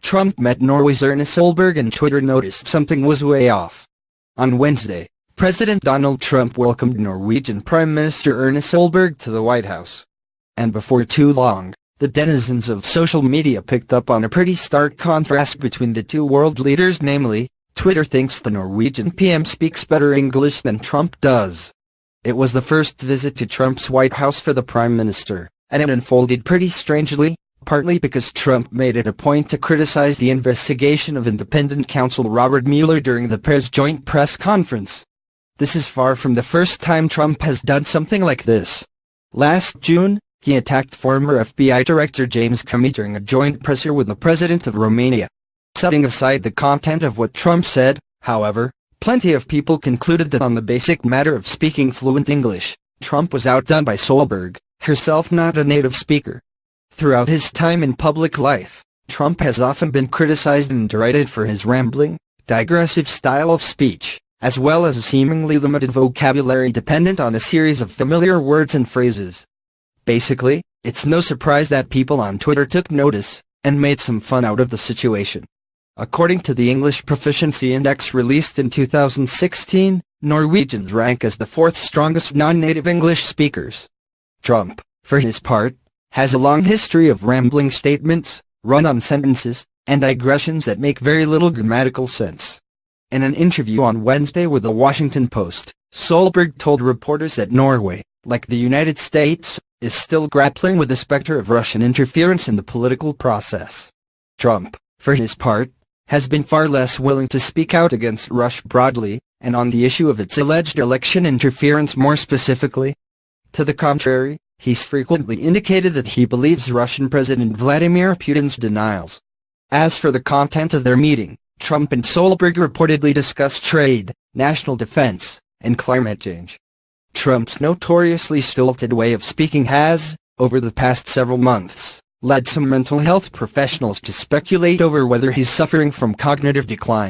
Trump met Norway's Erna Solberg and Twitter noticed something was way off. On Wednesday, President Donald Trump welcomed Norwegian Prime Minister Erna Solberg to the White House. And before too long, the denizens of social media picked up on a pretty stark contrast between the two world leaders, namely, Twitter thinks the Norwegian PM speaks better English than Trump does. It was the first visit to Trump's White House for the Prime Minister, and it unfolded pretty strangely, partly because Trump made it a point to criticize the investigation of independent counsel Robert Mueller during the pair's joint press conference. This is far from the first time Trump has done something like this. Last June, he attacked former FBI Director James Comey during a joint presser with the president of Romania. Setting aside the content of what Trump said, however, plenty of people concluded that on the basic matter of speaking fluent English, Trump was outdone by Solberg, herself not a native speaker. Throughout his time in public life, Trump has often been criticized and derided for his rambling, digressive style of speech, as well as a seemingly limited vocabulary dependent on a series of familiar words and phrases. Basically, it's no surprise that people on Twitter took notice, and made some fun out of the situation. According to the English Proficiency Index released in 2016, Norwegians rank as the fourth strongest non-native English speakers. Trump, for his part, has a long history of rambling statements, run-on sentences, and digressions that make very little grammatical sense. In an interview on Wednesday with the Washington Post, Solberg told reporters that Norway, like the United States, is still grappling with the specter of Russian interference in the political process. Trump, for his part, has been far less willing to speak out against Russia broadly, and on the issue of its alleged election interference more specifically. To the contrary, he's frequently indicated that he believes Russian President Vladimir Putin's denials. As for the content of their meeting, Trump and Solberg reportedly discussed trade, national defense, and climate change. Trump's notoriously stilted way of speaking has, over the past several months, led some mental health professionals to speculate over whether he's suffering from cognitive decline.